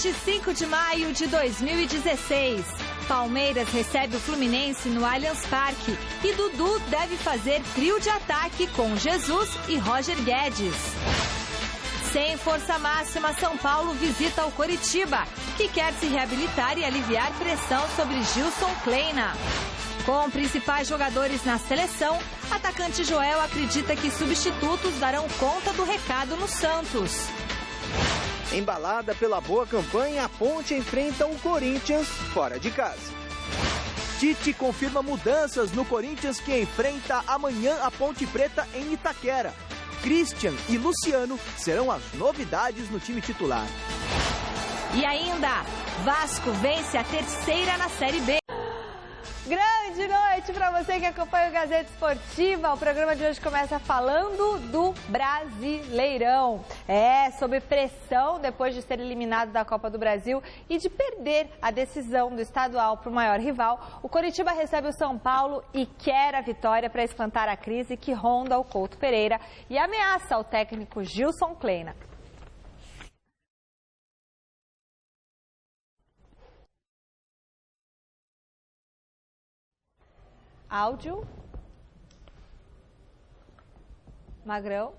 25 de maio de 2016. Palmeiras recebe o Fluminense no Allianz Parque e Dudu deve fazer trio de ataque com Jesus e Roger Guedes. Sem força máxima, São Paulo visita o Coritiba, que quer se reabilitar e aliviar pressão sobre Gilson Kleina. Com principais jogadores na seleção, atacante Joel acredita que substitutos darão conta do recado no Santos. Embalada pela boa campanha, a Ponte enfrenta o Corinthians fora de casa. Tite confirma mudanças no Corinthians, que enfrenta amanhã a Ponte Preta em Itaquera. Christian e Luciano serão as novidades no time titular. E ainda, Vasco vence a terceira na Série B. Grande noite para você que acompanha o Gazeta Esportiva. O programa de hoje começa falando do Brasileirão. Sob pressão depois de ser eliminado da Copa do Brasil e de perder a decisão do estadual para o maior rival, o Coritiba recebe o São Paulo e quer a vitória para espantar a crise que ronda o Couto Pereira e ameaça o técnico Gilson Kleina. Áudio. Magrão.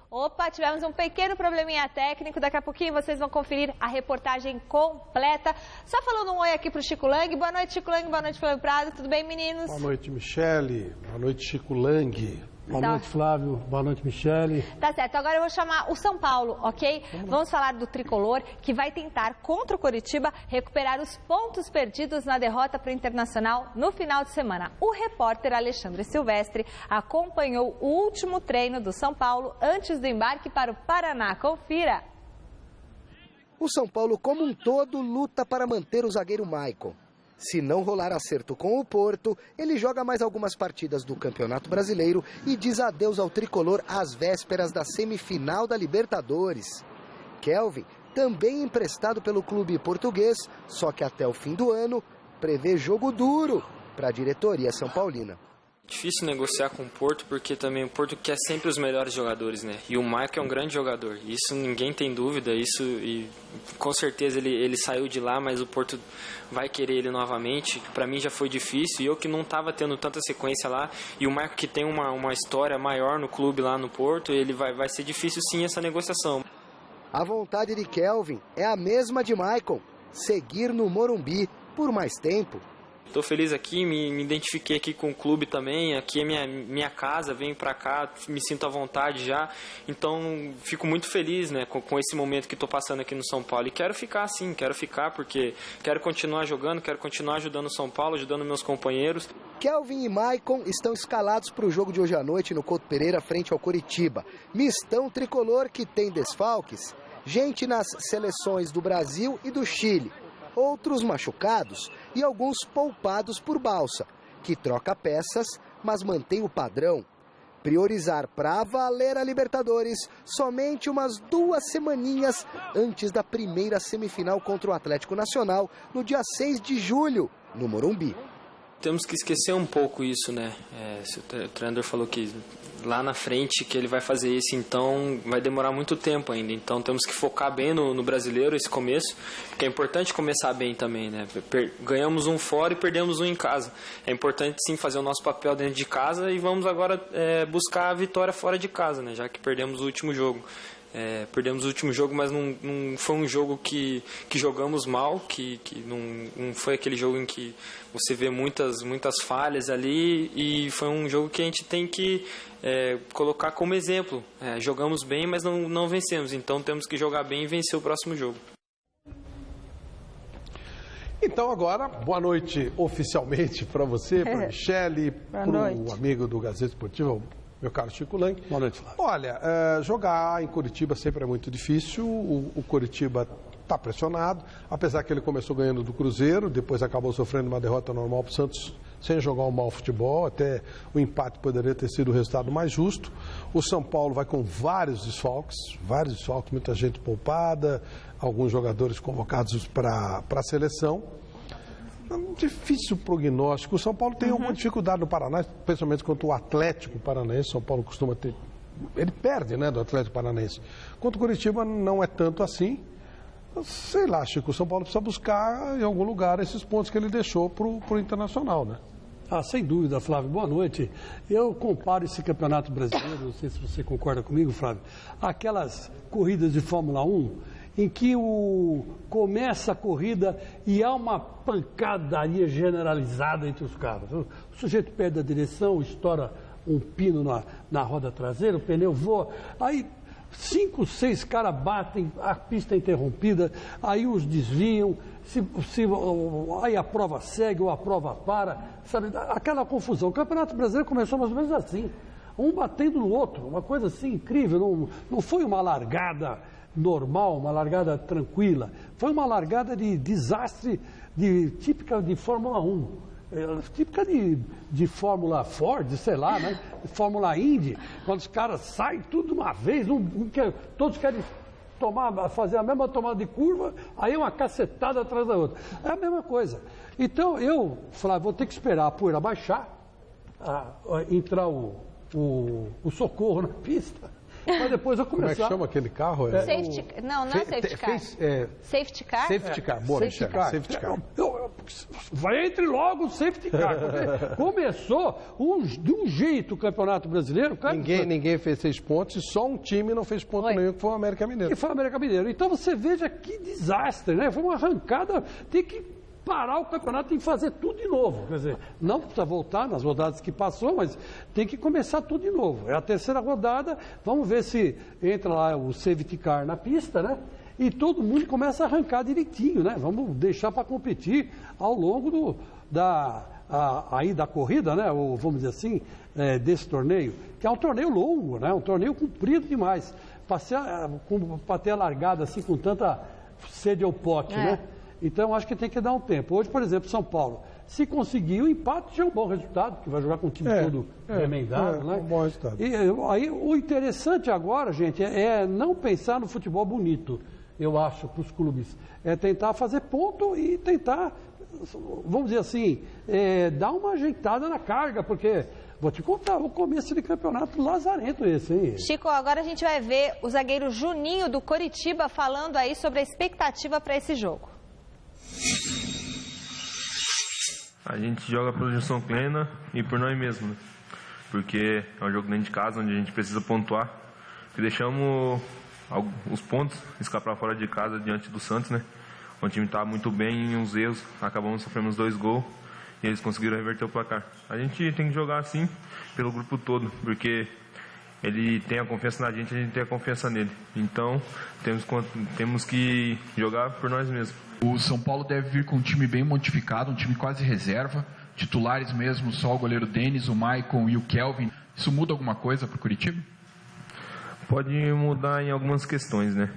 Opa, tivemos um pequeno probleminha técnico. Daqui a pouquinho vocês vão conferir a reportagem completa. Só falando um oi aqui pro Chico Lang. Boa noite, Chico Lang. Boa noite, Flávio Prado. Tudo bem, meninos? Boa noite, Michele. Boa noite, Chico Lang. Boa noite, Flávio. Boa noite, Michele. Tá certo. Agora eu vou chamar o São Paulo, ok? Vamos falar do tricolor, que vai tentar, contra o Coritiba, recuperar os pontos perdidos na derrota para o Internacional no final de semana. O repórter Alexandre Silvestre acompanhou o último treino do São Paulo antes do embarque para o Paraná. Confira. O São Paulo, como um todo, luta para manter o zagueiro Maicon. Se não rolar acerto com o Porto, ele joga mais algumas partidas do Campeonato Brasileiro e diz adeus ao tricolor às vésperas da semifinal da Libertadores. Kelvin, também emprestado pelo clube português, só que até o fim do ano, prevê jogo duro para a diretoria são paulina. Difícil negociar com o Porto, porque também o Porto quer sempre os melhores jogadores, né? E o Maicon é um grande jogador, isso ninguém tem dúvida, e com certeza ele saiu de lá, mas o Porto vai querer ele novamente. Para mim já foi difícil, e eu que não estava tendo tanta sequência lá, e o Maicon que tem uma história maior no clube lá no Porto, ele vai ser difícil sim essa negociação. A vontade de Kelvin é a mesma de Maicon, seguir no Morumbi por mais tempo. Estou feliz aqui, me identifiquei aqui com o clube também, aqui é minha casa, venho para cá, me sinto à vontade já, então fico muito feliz, né, com esse momento que estou passando aqui no São Paulo, e quero ficar assim, porque quero continuar jogando, quero continuar ajudando o São Paulo, ajudando meus companheiros. Kelvin e Maicon estão escalados para o jogo de hoje à noite no Couto Pereira frente ao Coritiba. Mistão tricolor que tem desfalques, gente nas seleções do Brasil e do Chile, outros machucados e alguns poupados por Balsa, que troca peças, mas mantém o padrão. Priorizar para valer a Libertadores somente umas 2 semaninhas antes da primeira semifinal contra o Atlético Nacional, no dia 6 de julho, no Morumbi. Temos que esquecer um pouco isso, né? O treinador falou que lá na frente que ele vai fazer isso, então vai demorar muito tempo ainda. Então temos que focar bem no brasileiro, esse começo, porque é importante começar bem também, né? Ganhamos um fora e perdemos um em casa. É importante sim fazer o nosso papel dentro de casa e vamos agora buscar a vitória fora de casa, né? Já que perdemos o último jogo. Perdemos o último jogo, mas não foi um jogo que jogamos mal, que não foi aquele jogo em que você vê muitas falhas ali, e foi um jogo que a gente tem que colocar como exemplo. Jogamos bem, mas não vencemos, então temos que jogar bem e vencer o próximo jogo. Então agora, boa noite oficialmente para você, para a Michele, para o amigo do Gazeta Esportiva, meu caro Chico Lang. Boa noite, Flávio. Olha, jogar em Curitiba sempre é muito difícil. O Curitiba está pressionado, apesar que ele começou ganhando do Cruzeiro, depois acabou sofrendo uma derrota normal para o Santos, sem jogar um mau futebol. Até o empate poderia ter sido o resultado mais justo. O São Paulo vai com vários desfalques, muita gente poupada, alguns jogadores convocados para a seleção. Um difícil prognóstico. O São Paulo tem alguma dificuldade no Paraná, especialmente contra o Atlético Paranaense. São Paulo costuma ter... Ele perde, né, do Atlético Paranaense. Contra o Curitiba não é tanto assim. Sei lá, Chico, o São Paulo precisa buscar em algum lugar esses pontos que ele deixou para o Internacional, né? Sem dúvida, Flávio. Boa noite. Eu comparo esse campeonato brasileiro, não sei se você concorda comigo, Flávio, aquelas corridas de Fórmula 1 em que começa a corrida e há uma pancadaria generalizada entre os carros. O sujeito perde a direção, estoura um pino na roda traseira, o pneu voa, aí 5, 6 caras batem, a pista é interrompida, aí uns desviam, aí a prova segue ou a prova para, sabe, aquela confusão. O Campeonato Brasileiro começou mais ou menos assim, um batendo no outro, uma coisa assim incrível, não foi uma largada normal, uma largada tranquila, foi uma largada de desastre típica de Fórmula 1. Típica de Fórmula Ford, sei lá, né? Fórmula Indy, quando os caras saem tudo de uma vez, todos querem fazer a mesma tomada de curva, aí é uma cacetada atrás da outra. É a mesma coisa. Então, eu, Flávio, vou ter que esperar a poeira baixar, entrar o socorro na pista, para depois eu começar... Como é que chama aquele carro? Não é safety car. Safety car? Safety car, boa, Michel. Safety car. Vai entre logo o safety car, porque começou de um jeito o Campeonato Brasileiro. Ninguém fez 6 pontos e só um time não fez ponto nenhum, que foi o América Mineiro. E foi o América Mineiro. Então você veja que desastre, né? Foi uma arrancada, tem que parar o campeonato e fazer tudo de novo. Quer dizer, não precisa voltar nas rodadas que passou, mas tem que começar tudo de novo. É a terceira rodada, vamos ver se entra lá o safety car na pista, né? E todo mundo começa a arrancar direitinho, né? Vamos deixar para competir ao longo da corrida, né? Ou vamos dizer assim, desse torneio, que é um torneio longo, né? Um torneio comprido demais. Para ter a largada assim com tanta sede ao pote, né? Então, acho que tem que dar um tempo. Hoje, por exemplo, São Paulo, se conseguir o empate, já é um bom resultado, porque vai jogar com o time todo remendado, né? É um bom resultado. E aí, o interessante agora, gente, é não pensar no futebol bonito, eu acho, para os clubes. É tentar fazer ponto e tentar, vamos dizer assim, dar uma ajeitada na carga, porque... Vou te contar, o começo de campeonato lazarento esse, hein? Chico, agora a gente vai ver o zagueiro Juninho do Coritiba falando aí sobre a expectativa para esse jogo. A gente joga pelo Gilson Kleina e por nós mesmos, né? Porque é um jogo dentro de casa onde a gente precisa pontuar. E deixamos os pontos escapar fora de casa diante do Santos, né? O time estava muito bem em uns erros, acabamos sofrendo os 2 gols e eles conseguiram reverter o placar. A gente tem que jogar assim pelo grupo todo, porque ele tem a confiança na gente, a gente tem a confiança nele. Então temos que jogar por nós mesmos. O São Paulo deve vir com um time bem modificado, um time quase reserva, titulares mesmo, só o goleiro Denis, o Maicon e o Kelvin. Isso muda alguma coisa para o Curitiba? Pode mudar em algumas questões, né?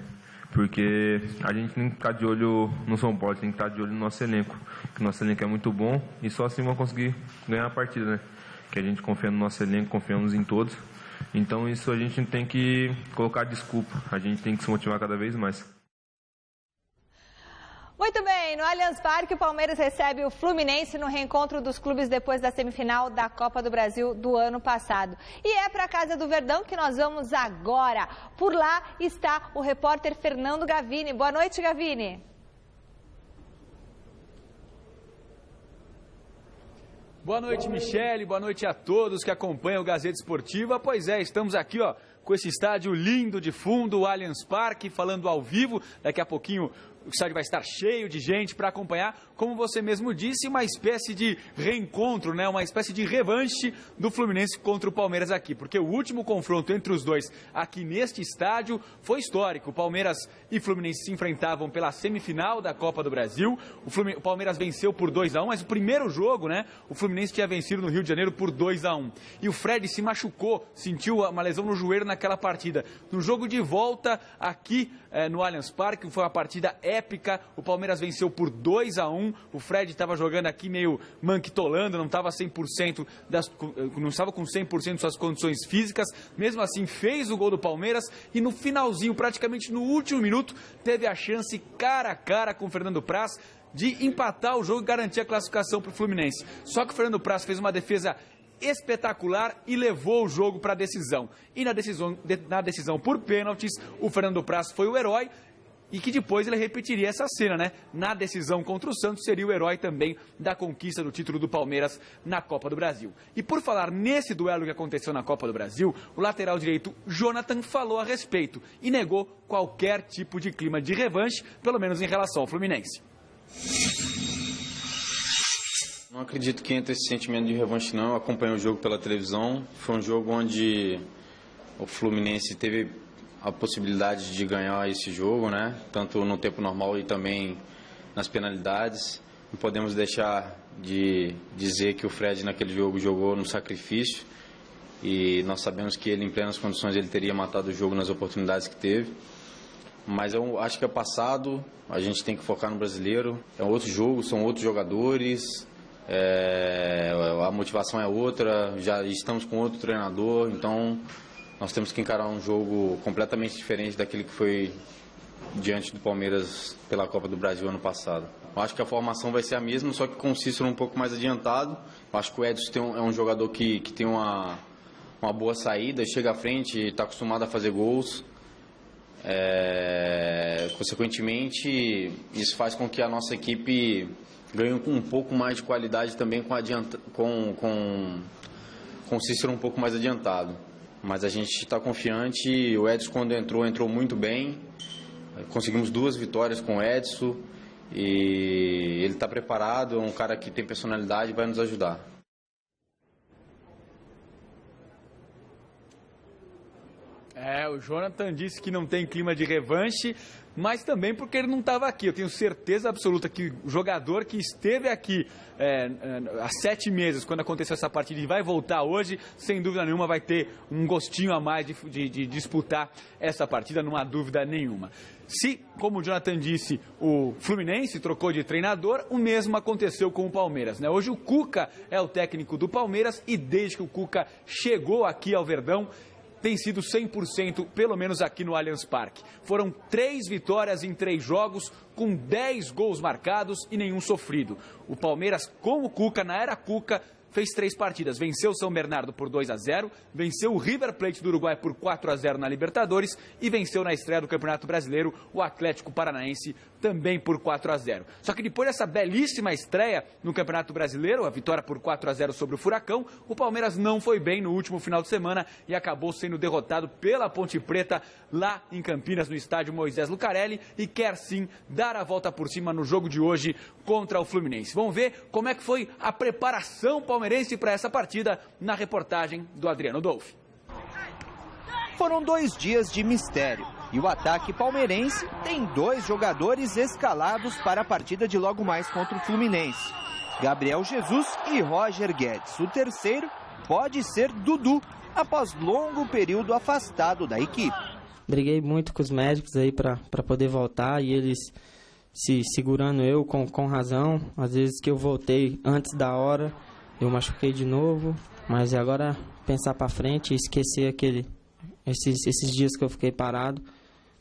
Porque a gente tem que ficar de olho no São Paulo, tem que estar de olho no nosso elenco. Que o nosso elenco é muito bom e só assim vamos conseguir ganhar a partida, né? Que a gente confia no nosso elenco, confiamos em todos. Então isso a gente tem que colocar desculpa, a gente tem que se motivar cada vez mais. Muito bem, no Allianz Parque, o Palmeiras recebe o Fluminense no reencontro dos clubes depois da semifinal da Copa do Brasil do ano passado. E é para a Casa do Verdão que nós vamos agora. Por lá está o repórter Fernando Gavini. Boa noite, Gavini. Boa noite, Michele. Boa noite a todos que acompanham o Gazeta Esportiva. Pois é, estamos aqui, com esse estádio lindo de fundo, o Allianz Parque, falando ao vivo. Daqui a pouquinho o estádio vai estar cheio de gente para acompanhar, como você mesmo disse, uma espécie de reencontro, né? Uma espécie de revanche do Fluminense contra o Palmeiras aqui, porque o último confronto entre os dois aqui neste estádio foi histórico. O Palmeiras e Fluminense se enfrentavam pela semifinal da Copa do Brasil. O Palmeiras venceu por 2-1, mas o primeiro jogo, né? O Fluminense tinha vencido no Rio de Janeiro por 2-1. E o Fred se machucou, sentiu uma lesão no joelho naquela partida. No jogo de volta aqui no Allianz Parque, foi uma partida épica. O Palmeiras venceu por 2-1. O Fred estava jogando aqui meio manquitolando, não estava 100% não estava com 100% de suas condições físicas. Mesmo assim, fez o gol do Palmeiras e no finalzinho, praticamente no último minuto, teve a chance cara a cara com o Fernando Praz de empatar o jogo e garantir a classificação para o Fluminense. Só que o Fernando Praz fez uma defesa espetacular e levou o jogo para a decisão. E na decisão por pênaltis, o Fernando Praz foi o herói. e que depois ele repetiria essa cena, né? Na decisão contra o Santos, seria o herói também da conquista do título do Palmeiras na Copa do Brasil. E por falar nesse duelo que aconteceu na Copa do Brasil, o lateral direito Jonathan falou a respeito e negou qualquer tipo de clima de revanche, pelo menos em relação ao Fluminense. Não acredito que entre esse sentimento de revanche não. Eu acompanhei o jogo pela televisão. Foi um jogo onde o Fluminense teve a possibilidade de ganhar esse jogo, né? Tanto no tempo normal e também nas penalidades. Não podemos deixar de dizer que o Fred naquele jogo jogou no sacrifício e nós sabemos que ele, em plenas condições, ele teria matado o jogo nas oportunidades que teve. Mas eu acho que é passado, a gente tem que focar no brasileiro. É outro jogo, são outros jogadores, a motivação é outra, já estamos com outro treinador, então nós temos que encarar um jogo completamente diferente daquele que foi diante do Palmeiras pela Copa do Brasil ano passado. Eu acho que a formação vai ser a mesma, só que com o Cícero um pouco mais adiantado. Eu acho que o Edson é um jogador que tem uma boa saída, chega à frente, está acostumado a fazer gols. Consequentemente, isso faz com que a nossa equipe ganhe um pouco mais de qualidade também com o Cícero um pouco mais adiantado. Mas a gente está confiante. O Edson, quando entrou muito bem. Conseguimos 2 vitórias com o Edson e ele está preparado, é um cara que tem personalidade e vai nos ajudar. O Jonathan disse que não tem clima de revanche, mas também porque ele não estava aqui. Eu tenho certeza absoluta que o jogador que esteve aqui há 7 meses, quando aconteceu essa partida, e vai voltar hoje, sem dúvida nenhuma vai ter um gostinho a mais de disputar essa partida, não há dúvida nenhuma. Se, como o Jonathan disse, o Fluminense trocou de treinador, o mesmo aconteceu com o Palmeiras, né? Hoje o Cuca é o técnico do Palmeiras e desde que o Cuca chegou aqui ao Verdão, tem sido 100%, pelo menos aqui no Allianz Parque. Foram 3 vitórias em 3 jogos, com 10 gols marcados e nenhum sofrido. O Palmeiras, com o Cuca, na era Cuca, fez 3 partidas. Venceu o São Bernardo por 2-0, venceu o River Plate do Uruguai por 4-0 na Libertadores e venceu na estreia do Campeonato Brasileiro o Atlético Paranaense também por 4-0. Só que depois dessa belíssima estreia no Campeonato Brasileiro, a vitória por 4-0 sobre o Furacão, o Palmeiras não foi bem no último final de semana e acabou sendo derrotado pela Ponte Preta lá em Campinas, no estádio Moisés Lucarelli, e quer sim dar a volta por cima no jogo de hoje contra o Fluminense. Vamos ver como é que foi a preparação palmeirense para essa partida na reportagem do Adriano Dolfi. Foram 2 dias de mistério e o ataque palmeirense tem 2 jogadores escalados para a partida de logo mais contra o Fluminense. Gabriel Jesus e Roger Guedes. O terceiro pode ser Dudu, após longo período afastado da equipe. Briguei muito com os médicos aí para poder voltar e eles se segurando eu com razão. Às vezes que eu voltei antes da hora, eu machuquei de novo, mas agora pensar para frente e esquecer esses dias que eu fiquei parado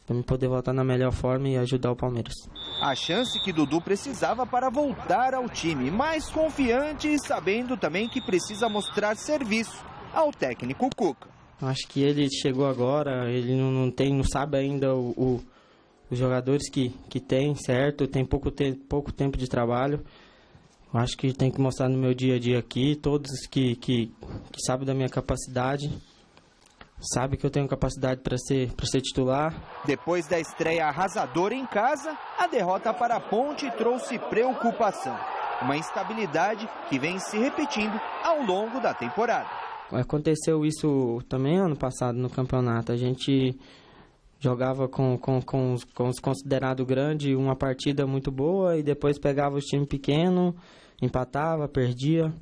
para me poder voltar na melhor forma e ajudar o Palmeiras. A chance que Dudu precisava para voltar ao time, mais confiante e sabendo também que precisa mostrar serviço ao técnico Cuca. Acho que ele chegou agora, ele não sabe ainda os jogadores que tem, certo? Tem pouco tempo de trabalho. Acho que tem que mostrar no meu dia a dia aqui, todos que sabem da minha capacidade, sabem que eu tenho capacidade para ser titular. Depois da estreia arrasadora em casa, a derrota para a Ponte trouxe preocupação. Uma instabilidade que vem se repetindo ao longo da temporada. Aconteceu isso também ano passado no campeonato. A gente jogava com os considerados grandes, uma partida muito boa, e depois pegava os times pequenos, empatava, perdia.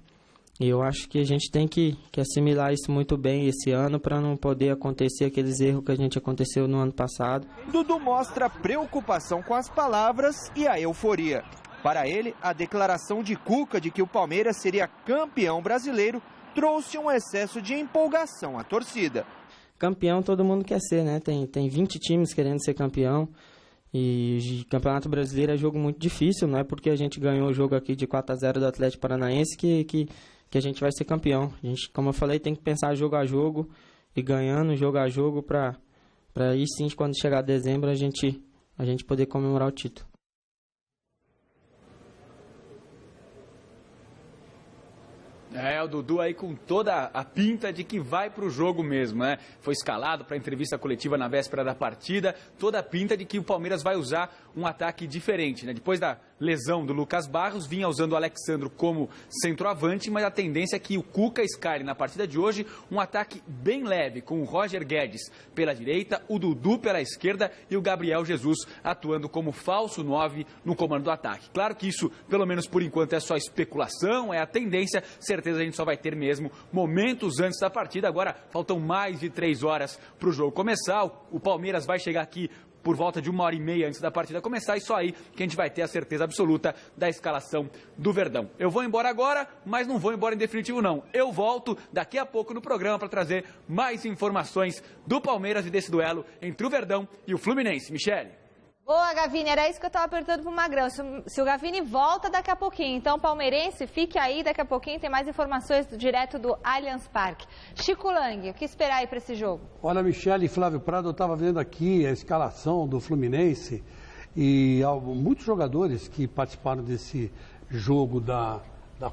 E eu acho que a gente tem que assimilar isso muito bem esse ano para não poder acontecer aqueles erros que a gente aconteceu no ano passado. Dudu mostra preocupação com as palavras e a euforia. Para ele, a declaração de Cuca de que o Palmeiras seria campeão brasileiro trouxe um excesso de empolgação à torcida. Campeão todo mundo quer ser, né? Tem 20 times querendo ser campeão. E Campeonato Brasileiro é jogo muito difícil, não é porque a gente ganhou o jogo aqui de 4-0 do Atlético Paranaense que a gente vai ser campeão. A gente, como eu falei, tem que pensar jogo a jogo e ganhando jogo a jogo para aí sim, quando chegar dezembro, a gente a gente poder comemorar o título. O Dudu aí com toda a pinta de que vai pro jogo mesmo, né? Foi escalado para entrevista coletiva na véspera da partida, toda a pinta de que o Palmeiras vai usar um ataque diferente, né? Depois da lesão do Lucas Barros, vinha usando o Alexandro como centroavante, mas a tendência é que o Cuca escale na partida de hoje um ataque bem leve, com o Roger Guedes pela direita, o Dudu pela esquerda e o Gabriel Jesus atuando como falso 9 no comando do ataque. Claro que isso, pelo menos por enquanto, é só especulação, é a tendência, certeza a gente só vai ter mesmo momentos antes da partida. Agora faltam mais de 3 horas para o jogo começar, o Palmeiras vai chegar aqui por volta de 1h30 antes da partida começar, e só aí que a gente vai ter a certeza absoluta da escalação do Verdão. Eu vou embora agora, mas não vou embora em definitivo não. Eu volto daqui a pouco no programa para trazer mais informações do Palmeiras e desse duelo entre o Verdão e o Fluminense. Michele. Boa, Gavini, era isso que eu estava perguntando pro Magrão, se o Gavini volta daqui a pouquinho. Então, palmeirense, fique aí, daqui a pouquinho tem mais informações direto do Allianz Parque. Chico Lang, o que esperar aí para esse jogo? Olha, Michele e Flávio Prado, eu estava vendo aqui a escalação do Fluminense e muitos jogadores que participaram desse jogo da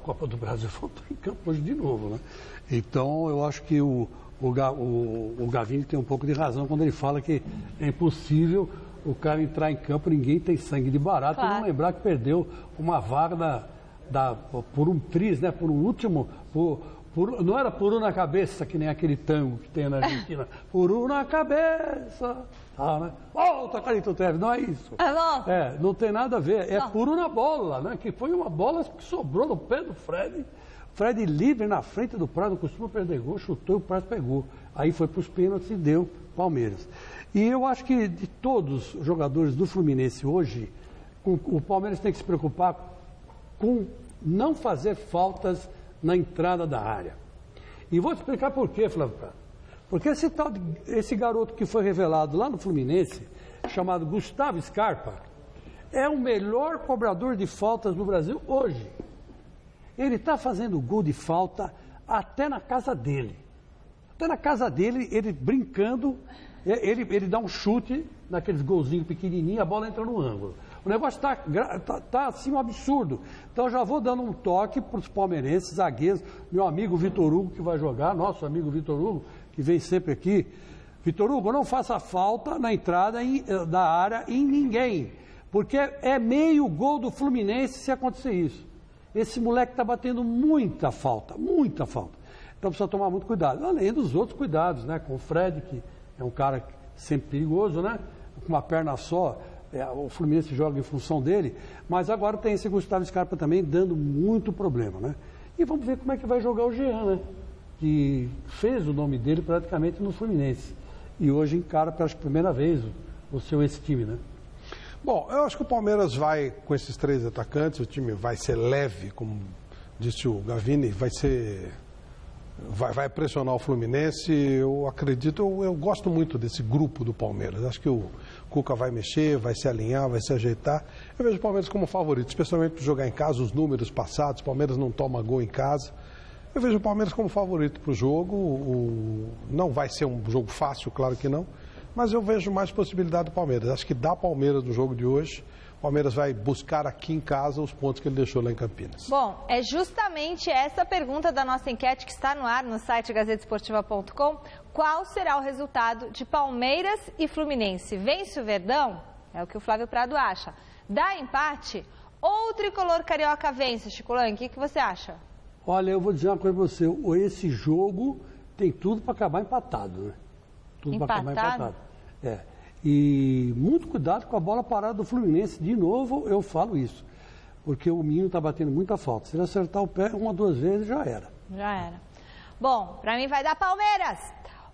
Copa do Brasil foram em campo hoje de novo, né? Então, eu acho que o Gavini tem um pouco de razão quando ele fala que é impossível o cara entrar em campo, ninguém tem sangue de barata. Claro. E não lembrar que perdeu uma vaga por um triz, né? Por um último. Não era por na cabeça, que nem aquele tango que tem na Argentina. Por na cabeça. Né? Volta, Carlito Teves, não é isso. Não tem nada a ver. É por na bola, né? Que foi uma bola que sobrou no pé do Fred. Fred livre na frente do Prado, costuma perder gol, chutou e o Prado pegou. Aí foi para os pênaltis e deu Palmeiras. E eu acho que de todos os jogadores do Fluminense hoje, o Palmeiras tem que se preocupar com não fazer faltas na entrada da área. E vou te explicar por quê, Flávio Prado. Porque esse garoto que foi revelado lá no Fluminense, chamado Gustavo Scarpa, é o melhor cobrador de faltas do Brasil hoje. Ele está fazendo gol de falta até na casa dele. Até na casa dele, ele brincando, ele dá um chute naqueles golzinhos pequenininhos, a bola entra no ângulo. O negócio está assim um absurdo. Então já vou dando um toque para os palmeirenses, zagueiros, meu amigo Vitor Hugo que vai jogar, nosso amigo Vitor Hugo, que vem sempre aqui. Vitor Hugo, não faça falta na entrada da área em ninguém, porque é meio gol do Fluminense se acontecer isso. Esse moleque está batendo muita falta, muita falta. Então precisa tomar muito cuidado. Além dos outros cuidados, né? Com o Fred, que é um cara sempre perigoso, né? Com uma perna só, o Fluminense joga em função dele. Mas agora tem esse Gustavo Scarpa também dando muito problema, né? E vamos ver como é que vai jogar o Jean, né? Que fez o nome dele praticamente no Fluminense. E hoje encara pela primeira vez o seu ex-time, né? Bom, eu acho que o Palmeiras vai, com esses 3 atacantes, o time vai ser leve, como disse o Gavini, vai pressionar o Fluminense. Eu acredito, eu gosto muito desse grupo do Palmeiras. Acho que o Cuca vai mexer, vai se alinhar, vai se ajeitar. Eu vejo o Palmeiras como favorito, especialmente para jogar em casa, os números passados. O Palmeiras não toma gol em casa. Eu vejo o Palmeiras como favorito para o jogo. Não vai ser um jogo fácil, claro que não. Mas eu vejo mais possibilidade do Palmeiras. Acho que dá Palmeiras no jogo de hoje. O Palmeiras vai buscar aqui em casa os pontos que ele deixou lá em Campinas. Bom, é justamente essa pergunta da nossa enquete que está no ar no site gazetesportiva.com. Qual será o resultado de Palmeiras e Fluminense? Vence o Verdão? É o que o Flávio Prado acha. Dá empate? Ou o tricolor carioca vence, Chico Lang? O que você acha? Olha, eu vou dizer uma coisa para você. Esse jogo tem tudo para acabar empatado, né? Tudo para acabar empatado. E muito cuidado com a bola parada do Fluminense. De novo, eu falo isso. Porque o menino está batendo muita falta. Se ele acertar o pé 1 ou 2 vezes, já era. Já era. Bom, para mim vai dar Palmeiras.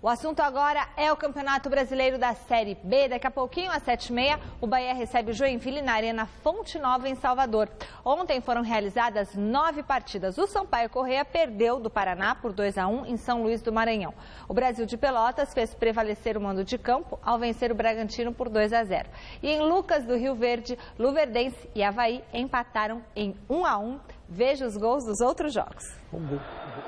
O assunto agora é o Campeonato Brasileiro da Série B. Daqui a pouquinho, às 7h30, o Bahia recebe o Joinville na Arena Fonte Nova, em Salvador. Ontem foram realizadas 9 partidas. O Sampaio Corrêa perdeu do Paraná por 2-1 em São Luís do Maranhão. O Brasil de Pelotas fez prevalecer o mando de campo ao vencer o Bragantino por 2-0. E em Lucas do Rio Verde, Luverdense e Avaí empataram em 1-1. Veja os gols dos outros jogos.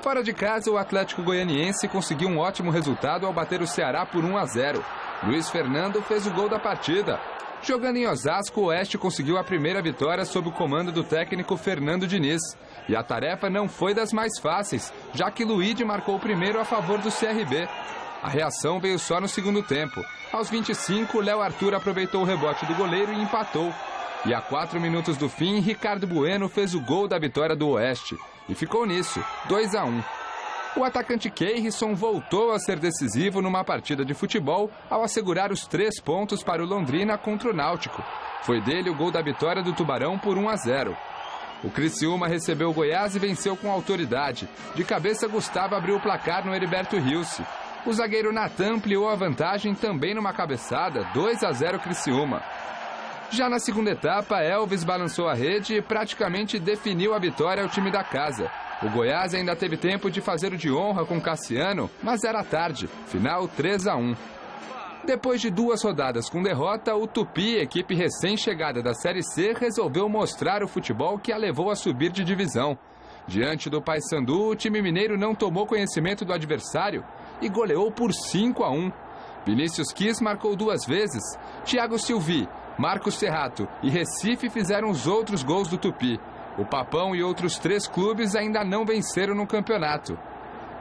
Fora de casa, o Atlético Goianiense conseguiu um ótimo resultado ao bater o Ceará por 1-0. Luiz Fernando fez o gol da partida. Jogando em Osasco, o Oeste conseguiu a primeira vitória sob o comando do técnico Fernando Diniz. E a tarefa não foi das mais fáceis, já que Luíde marcou o primeiro a favor do CRB. A reação veio só no segundo tempo. Aos 25, Léo Arthur aproveitou o rebote do goleiro e empatou. E a 4 minutos do fim, Ricardo Bueno fez o gol da vitória do Oeste. E ficou nisso, 2-1. O atacante Keirson voltou a ser decisivo numa partida de futebol ao assegurar os 3 pontos para o Londrina contra o Náutico. Foi dele o gol da vitória do Tubarão por 1-0. O Criciúma recebeu o Goiás e venceu com autoridade. De cabeça, Gustavo abriu o placar no Heriberto Rilse. O zagueiro Natan ampliou a vantagem também numa cabeçada, 2-0 Criciúma. Já na segunda etapa, Elvis balançou a rede e praticamente definiu a vitória ao time da casa. O Goiás ainda teve tempo de fazer o de honra com Cassiano, mas era tarde, final 3-1. Depois de 2 rodadas com derrota, o Tupi, equipe recém-chegada da Série C, resolveu mostrar o futebol que a levou a subir de divisão. Diante do Paysandu, o time mineiro não tomou conhecimento do adversário e goleou por 5-1. Vinícius Quis marcou 2 vezes, Thiago Silvi, Marcos Serrato e Recife fizeram os outros gols do Tupi. O Papão e outros 3 clubes ainda não venceram no campeonato.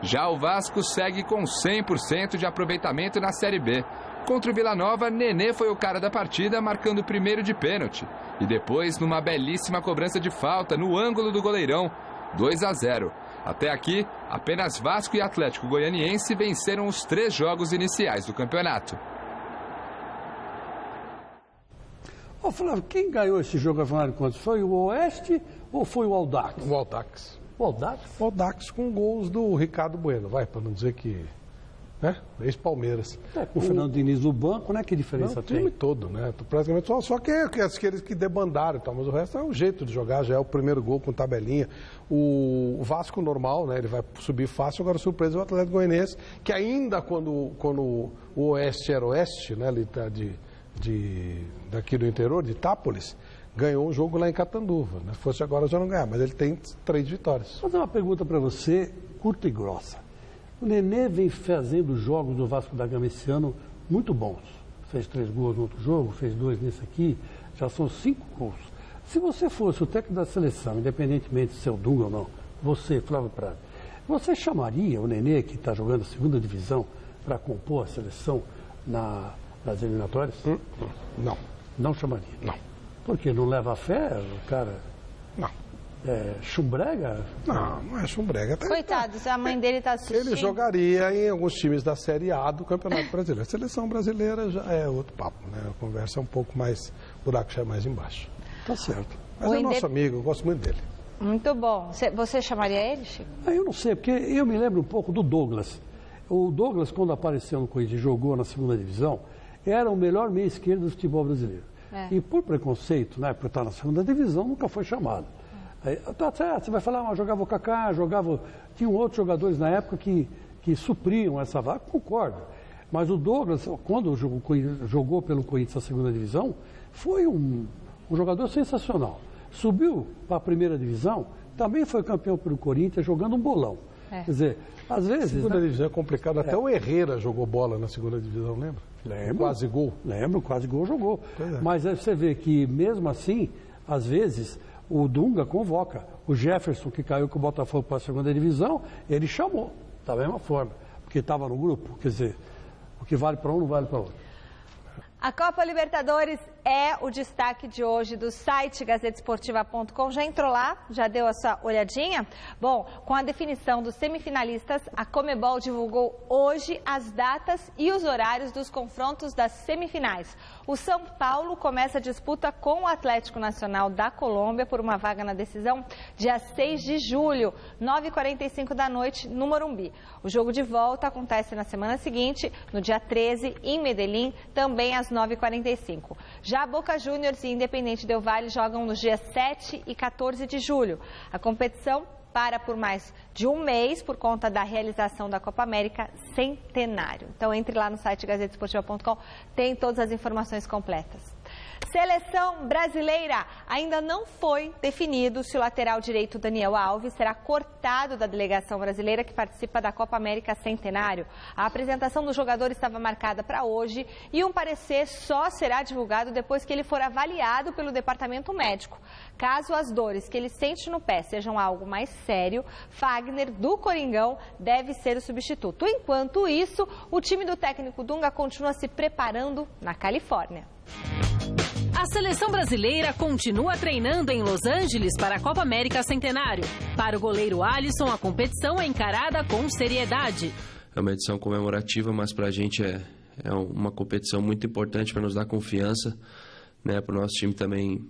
Já o Vasco segue com 100% de aproveitamento na Série B. Contra o Vila Nova, Nenê foi o cara da partida, marcando o primeiro de pênalti. E depois, numa belíssima cobrança de falta no ângulo do goleirão, 2-0. Até aqui, apenas Vasco e Atlético Goianiense venceram os 3 jogos iniciais do campeonato. Ô Flávio, quem ganhou esse jogo, afinal de contas? Foi o Oeste ou foi o Audax? O Audax. O Audax? O Audax com gols do Ricardo Bueno, para não dizer que... né? Ex-Palmeiras. Com o Fernando Diniz no banco, né? Que diferença tem? O time todo, né? Praticamente só que aqueles que debandaram e tal, mas o resto é o jeito de jogar, já é o primeiro gol com tabelinha. O Vasco normal, né? Ele vai subir fácil, agora surpresa é o Atlético Goianiense, que ainda quando o Oeste era Oeste, né? Ele tá daqui do interior, de Itápolis, ganhou um jogo lá em Catanduva, né? Fosse agora já não ganhar, mas ele tem 3 vitórias. Vou fazer uma pergunta para você, curta e grossa. O Nenê vem fazendo jogos do Vasco da Gama esse ano muito bons. Fez 3 gols no outro jogo, fez 2 nesse aqui, já são 5 gols. Se você fosse o técnico da seleção, independentemente de ser o Dunga ou não, você, Flávio Prado, você chamaria o Nenê, que está jogando a segunda divisão, para compor a seleção nas eliminatórias? Não. Não chamaria? Não. Por quê? Não leva a fé o cara? Não. Chumbrega? Não é chumbrega. Coitados, a mãe dele está assistindo. Ele jogaria em alguns times da Série A do Campeonato Brasileiro. A seleção brasileira já é outro papo, né? A conversa é um pouco mais, o buraco já é mais embaixo. Tá certo. Mas é nosso amigo, eu gosto muito dele. Muito bom. Você chamaria ele, Chico? Eu não sei, porque eu me lembro um pouco do Douglas. O Douglas, quando apareceu no Corinthians e jogou na segunda divisão, era o melhor meio esquerdo do futebol brasileiro. E por preconceito, né, por estar na segunda divisão, nunca foi chamado. Aí, tá certo, você vai falar, jogava o Kaká, tinham outros jogadores na época que supriam essa vaga, concordo. Mas o Douglas, quando jogou pelo Corinthians na segunda divisão, foi um jogador sensacional. Subiu para a primeira divisão, também foi campeão pelo Corinthians, jogando um bolão. Quer dizer, às vezes... A segunda divisão é complicado, até o Herrera jogou bola na segunda divisão, lembra? Lembro. Quase gol. Lembro, quase gol jogou. Mas aí você vê que, mesmo assim, às vezes... O Dunga convoca. O Jefferson, que caiu com o Botafogo para a segunda divisão, ele chamou, da mesma forma, porque estava no grupo. Quer dizer, o que vale para um não vale para outro. A Copa Libertadores é o destaque de hoje do site gazetesportiva.com. Já entrou lá? Já deu essa olhadinha? Bom, com a definição dos semifinalistas, a Conmebol divulgou hoje as datas e os horários dos confrontos das semifinais. O São Paulo começa a disputa com o Atlético Nacional da Colômbia por uma vaga na decisão dia 6 de julho, 9h45 da noite, no Morumbi. O jogo de volta acontece na semana seguinte, no dia 13, em Medellín, também às 9h45. Já Boca Juniors e Independente Del Valle jogam nos dias 7 e 14 de julho. A competição para por mais de um mês por conta da realização da Copa América Centenário. Então entre lá no site gazetesportiva.com, tem todas as informações completas. Seleção brasileira. Ainda não foi definido se o lateral direito Daniel Alves será cortado da delegação brasileira que participa da Copa América Centenário. A apresentação do jogador estava marcada para hoje e um parecer só será divulgado depois que ele for avaliado pelo departamento médico. Caso as dores que ele sente no pé sejam algo mais sério, Fagner, do Coringão, deve ser o substituto. Enquanto isso, o time do técnico Dunga continua se preparando na Califórnia. A seleção brasileira continua treinando em Los Angeles para a Copa América Centenário. Para o goleiro Alisson, a competição é encarada com seriedade. É uma edição comemorativa, mas para a gente é uma competição muito importante para nos dar confiança, né, para o nosso time também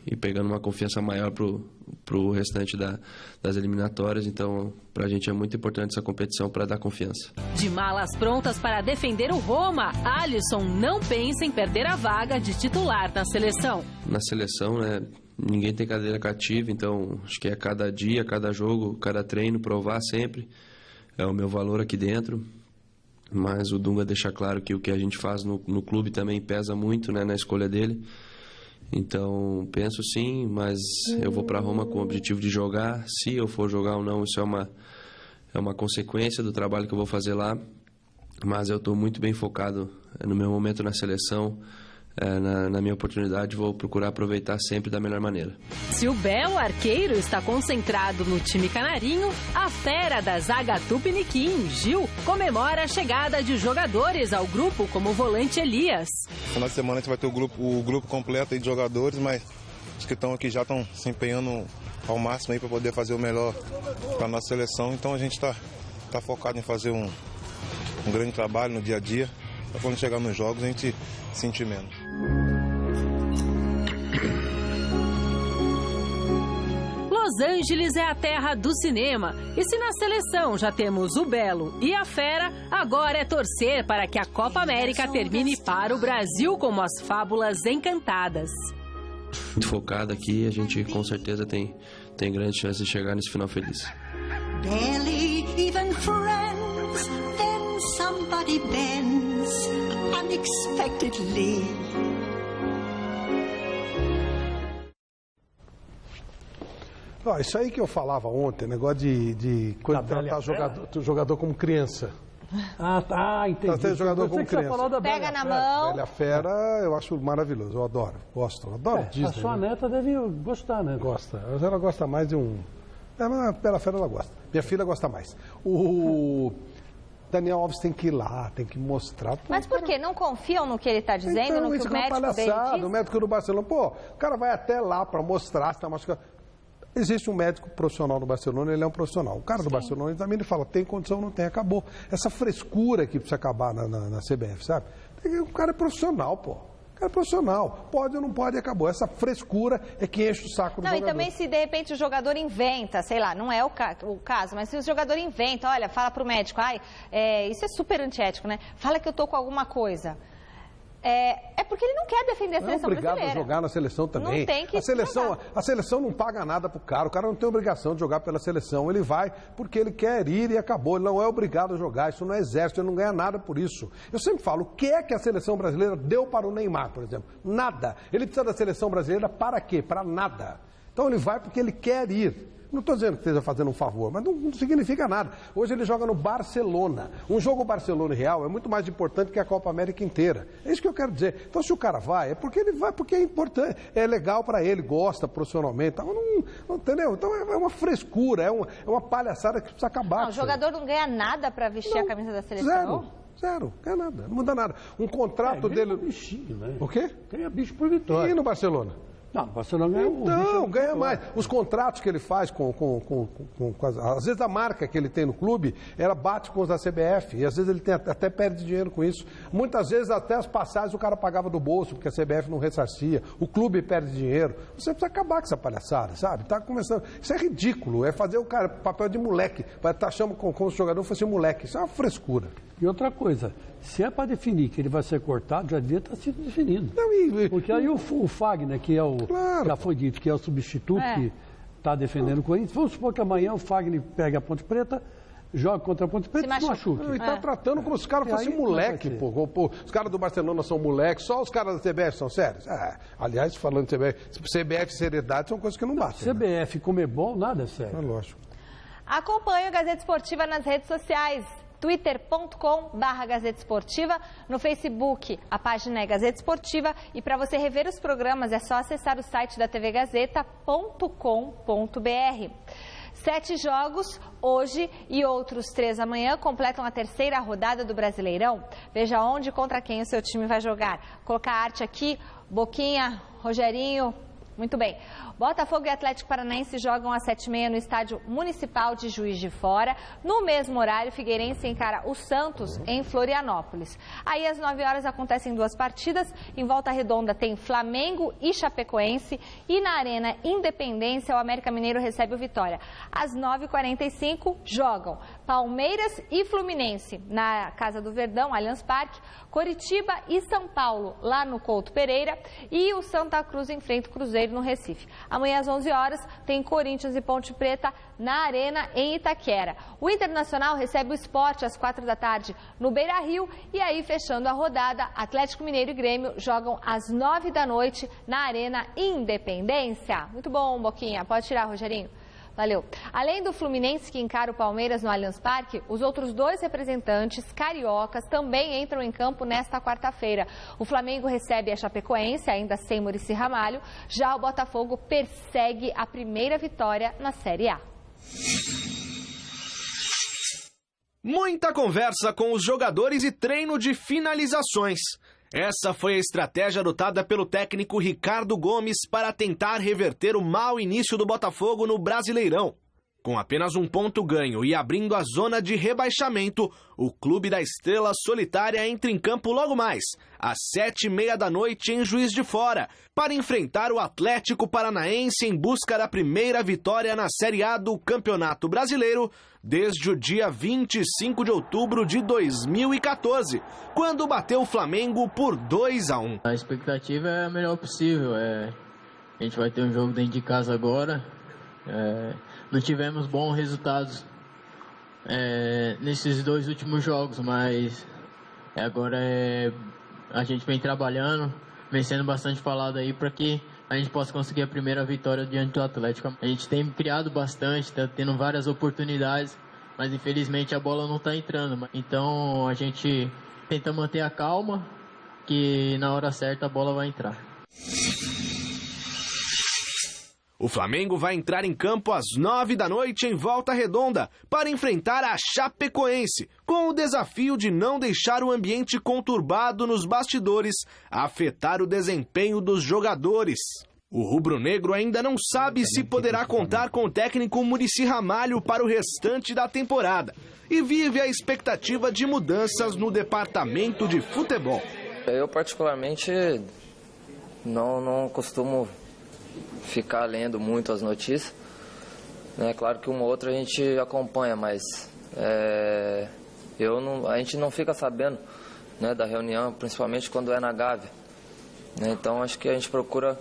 ir pegando uma confiança maior para o restante das eliminatórias. Então, para a gente é muito importante essa competição para dar confiança. De malas prontas para defender o Roma, Alisson não pensa em perder a vaga de titular na seleção. Na seleção, né, ninguém tem cadeira cativa, então acho que é cada dia, cada jogo, cada treino, provar sempre. É o meu valor aqui dentro. Mas o Dunga deixa claro que o que a gente faz no clube também pesa muito, né, na escolha dele. Então, penso sim, mas eu vou para Roma com o objetivo de jogar. Se eu for jogar ou não, isso é uma consequência do trabalho que eu vou fazer lá. Mas eu estou muito bem focado no meu momento na seleção, na minha oportunidade. Vou procurar aproveitar sempre da melhor maneira. Se o belo arqueiro está concentrado no time canarinho, a fera da zaga Tupiniquim, Gil, comemora a chegada de jogadores ao grupo como o volante Elias. No final de semana a gente vai ter o grupo completo aí de jogadores, mas os que estão aqui já estão se empenhando ao máximo aí para poder fazer o melhor para a nossa seleção. Então a gente está focado em fazer um grande trabalho no dia a dia, para quando chegar nos jogos a gente sentir menos. Los Angeles é a terra do cinema. E se na seleção já temos o Belo e a Fera, agora é torcer para que a Copa América termine para o Brasil como as fábulas encantadas. Muito focado aqui, a gente com certeza tem grande chance de chegar nesse final feliz. Barely even friends, then somebody bends unexpectedly. Isso aí que eu falava ontem, negócio de quando tratar jogador como criança. Entendi. Tratar jogador como criança. Pega na mão. Bela Fera, eu acho maravilhoso, eu adoro, gosto, adoro Disney. A sua neta deve gostar, né? Gosta, ela gosta mais de um... mas a Bela Fera ela gosta. Minha filha gosta mais. O Daniel Alves tem que ir lá, tem que mostrar. Mas por quê? Não confiam no que ele está dizendo, então, no que o médico dele diz? O médico do Barcelona, o cara vai até lá para mostrar se está machucado. Existe um médico profissional no Barcelona, ele é um profissional. O cara do Barcelona também ele fala, tem condição, não tem, acabou. Essa frescura que precisa acabar na CBF, sabe? O cara é profissional, pô. O cara é profissional. Pode ou não pode, acabou. Essa frescura é que enche o saco do jogador. Não, e também se de repente o jogador inventa, sei lá, não é o caso, mas se o jogador inventa, olha, fala pro médico, isso é super antiético, né? Fala que eu tô com alguma coisa. É porque ele não quer defender a seleção brasileira. Não é obrigado a jogar na seleção também. Não tem que a seleção não paga nada pro cara. O cara não tem obrigação de jogar pela seleção. Ele vai porque ele quer ir e acabou. Ele não é obrigado a jogar. Isso não é exército. Ele não ganha nada por isso. Eu sempre falo, o que é que a seleção brasileira deu para o Neymar, por exemplo? Nada. Ele precisa da seleção brasileira para quê? Para nada. Então ele vai porque ele quer ir. Não estou dizendo que esteja fazendo um favor, mas não significa nada. Hoje ele joga no Barcelona. Um jogo Barcelona e Real é muito mais importante que a Copa América inteira. É isso que eu quero dizer. Então, se o cara vai, é porque ele vai, porque é importante, é legal para ele, gosta profissionalmente. Não, entendeu? Então, é uma frescura, é uma palhaçada que precisa acabar. O jogador não ganha nada para vestir a camisa da seleção? Zero, ganha nada, não muda nada. Um contrato dele... bichinho, né? O quê? Ganha bicho por vitória. E no Barcelona? Não, o Barcelona ganha Então, ganha mais. Os contratos que ele faz às vezes a marca que ele tem no clube, ela bate com os da CBF, e às vezes ele até perde dinheiro com isso. Muitas vezes até as passagens o cara pagava do bolso, porque a CBF não ressarcia, o clube perde dinheiro. Você precisa acabar com essa palhaçada, sabe? Tá começando... Isso é ridículo, é fazer o cara papel de moleque, vai estar chamando como se o jogador fosse moleque. Isso é uma frescura. E outra coisa, se é para definir que ele vai ser cortado, já devia estar sido definido. Porque aí o Fagner, que é já foi dito que é o substituto que está defendendo o Corinthians, vamos supor que amanhã o Fagner pega a Ponte Preta, joga contra a Ponte Preta, se machuque. Ele tá tratando como se os caras fossem moleque, pô. Os caras do Barcelona são moleques, só os caras da CBF são sérios. Aliás, falando de CBF e seriedade são coisas que não batem. CBF, Comebol, nada é sério. É lógico. Acompanhe o Gazeta Esportiva nas redes sociais. twitter.com/Gazeta Esportiva, no Facebook a página é Gazeta Esportiva e para você rever os programas é só acessar o site da tvgazeta.com.br. 7 jogos hoje e outros 3 amanhã completam a terceira rodada do Brasileirão. Veja onde e contra quem o seu time vai jogar. Vou colocar a arte aqui, Boquinha, Rogerinho. Muito bem. Botafogo e Atlético Paranaense jogam às 7h30 no Estádio Municipal de Juiz de Fora. No mesmo horário, Figueirense encara o Santos em Florianópolis. Aí, às 9 horas, acontecem 2 partidas. Em Volta Redonda tem Flamengo e Chapecoense. E na Arena Independência, o América Mineiro recebe o Vitória. Às 9h45, jogam Palmeiras e Fluminense na Casa do Verdão, Allianz Parque. Coritiba e São Paulo, lá no Couto Pereira. E o Santa Cruz enfrenta o Cruzeiro no Recife. Amanhã às 11 horas tem Corinthians e Ponte Preta na Arena em Itaquera. O Internacional recebe o Sport às 4 da tarde no Beira-Rio e aí fechando a rodada, Atlético Mineiro e Grêmio jogam às 9 da noite na Arena Independência. Muito bom, Boquinha. Pode tirar, Rogerinho. Valeu. Além do Fluminense, que encara o Palmeiras no Allianz Parque, os outros 2 representantes cariocas também entram em campo nesta quarta-feira. O Flamengo recebe a Chapecoense, ainda sem Muricy Ramalho. Já o Botafogo persegue a primeira vitória na Série A. Muita conversa com os jogadores e treino de finalizações. Essa foi a estratégia adotada pelo técnico Ricardo Gomes para tentar reverter o mau início do Botafogo no Brasileirão. Com apenas 1 ponto ganho e abrindo a zona de rebaixamento, o Clube da Estrela Solitária entra em campo logo mais, às 7h30 da noite em Juiz de Fora, para enfrentar o Atlético Paranaense em busca da primeira vitória na Série A do Campeonato Brasileiro desde o dia 25 de outubro de 2014, quando bateu o Flamengo por 2-1. A expectativa é a melhor possível. A gente vai ter um jogo dentro de casa agora. Não tivemos bons resultados nesses 2 últimos jogos, mas agora a gente vem trabalhando, vem sendo bastante falado aí para que a gente possa conseguir a primeira vitória diante do Atlético. A gente tem criado bastante, está tendo várias oportunidades, mas infelizmente a bola não está entrando. Então a gente tenta manter a calma, que na hora certa a bola vai entrar. O Flamengo vai entrar em campo às 9 da noite em Volta Redonda para enfrentar a Chapecoense, com o desafio de não deixar o ambiente conturbado nos bastidores afetar o desempenho dos jogadores. O rubro-negro ainda não sabe se poderá contar com o técnico Muricy Ramalho para o restante da temporada e vive a expectativa de mudanças no departamento de futebol. Eu particularmente não costumo ficar lendo muito as notícias. É claro que uma ou outra a gente acompanha, mas a gente não fica sabendo, né, da reunião, principalmente quando é na Gávea. Então acho que a gente procura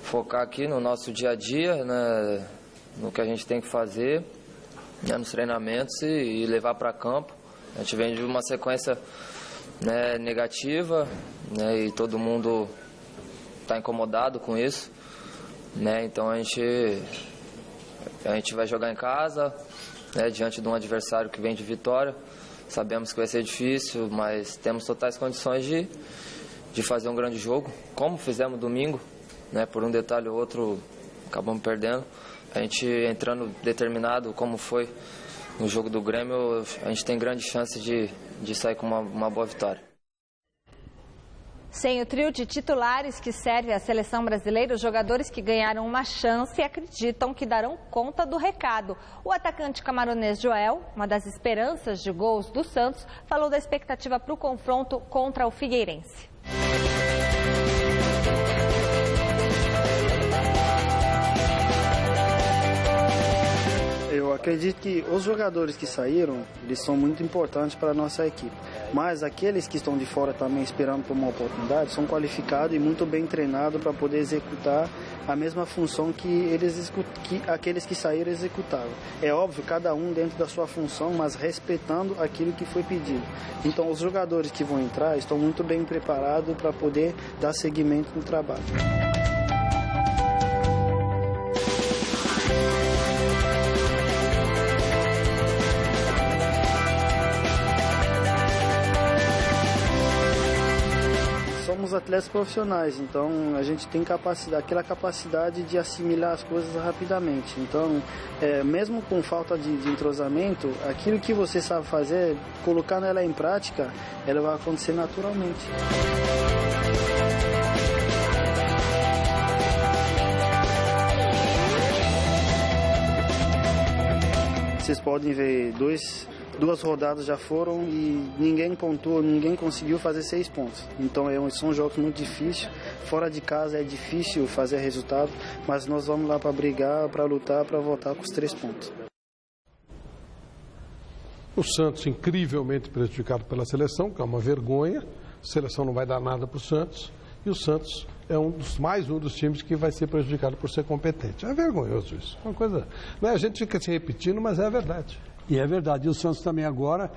focar aqui no nosso dia a dia, né, no que a gente tem que fazer, né, nos treinamentos e levar para campo. A gente vem de uma sequência, né, negativa, né, e todo mundo está incomodado com isso. Né, então a gente vai jogar em casa, né, diante de um adversário que vem de vitória. Sabemos que vai ser difícil, mas temos totais condições de fazer um grande jogo, como fizemos domingo, né, por um detalhe ou outro acabamos perdendo. A gente entrando determinado, como foi no jogo do Grêmio, a gente tem grande chance de sair com uma boa vitória. Sem o trio de titulares que serve à seleção brasileira, os jogadores que ganharam uma chance acreditam que darão conta do recado. O atacante camaronês Joel, uma das esperanças de gols do Santos, falou da expectativa para o confronto contra o Figueirense. Eu acredito que os jogadores que saíram, eles são muito importantes para a nossa equipe. Mas aqueles que estão de fora também esperando por uma oportunidade são qualificados e muito bem treinados para poder executar a mesma função que aqueles que saíram executavam. É óbvio, cada um dentro da sua função, mas respeitando aquilo que foi pedido. Então, os jogadores que vão entrar estão muito bem preparados para poder dar seguimento no trabalho. Somos atletas profissionais, então a gente tem aquela capacidade de assimilar as coisas rapidamente. Então, mesmo com falta de entrosamento, aquilo que você sabe fazer, colocando ela em prática, ela vai acontecer naturalmente. Vocês podem ver, duas rodadas já foram e ninguém pontuou, ninguém conseguiu fazer 6 pontos. Então são jogos muito difíceis. Fora de casa é difícil fazer resultado, mas nós vamos lá para brigar, para lutar, para voltar com os 3 pontos. O Santos incrivelmente prejudicado pela seleção, que é uma vergonha. A seleção não vai dar nada para o Santos. E o Santos é mais um dos times que vai ser prejudicado por ser competente. É vergonhoso isso. Uma coisa, né? A gente fica se repetindo, mas é a verdade. E é verdade. E o Santos também agora,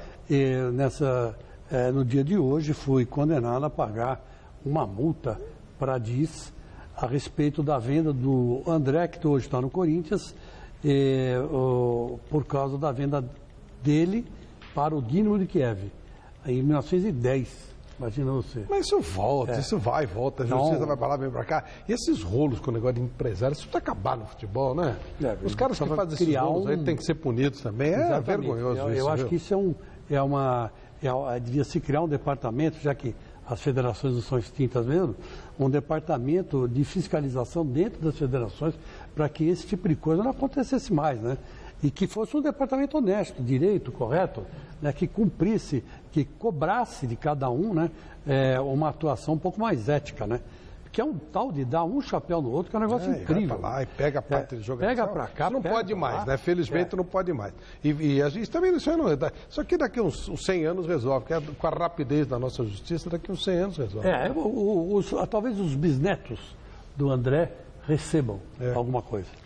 no dia de hoje, foi condenado a pagar uma multa para a DIS a respeito da venda do André, que hoje está no Corinthians, por causa da venda dele para o Dinamo de Kiev, em 1910. Imagina você. Mas isso volta, isso vai e volta. A justiça vai para lá, vem para cá. E esses rolos com o negócio de empresário, isso precisa acabar no futebol, né? Os caras que fazem esses rolos aí têm que ser punidos também. É vergonhoso isso. Eu acho que isso devia se criar um departamento, já que as federações não são extintas mesmo, um departamento de fiscalização dentro das federações para que esse tipo de coisa não acontecesse mais, né? E que fosse um departamento honesto, direito, correto, né, que cumprisse, que cobrasse de cada um, né, uma atuação um pouco mais ética, né? Que é um tal de dar um chapéu no outro, que é um negócio incrível. Vai pra lá e pega a parte de jogador. Pega pra cá, não pode mais, né? Felizmente não pode mais. E a gente também isso aqui daqui uns 100 anos resolve, que com a rapidez da nossa justiça, daqui uns 100 anos resolve. Talvez os bisnetos do André recebam alguma coisa.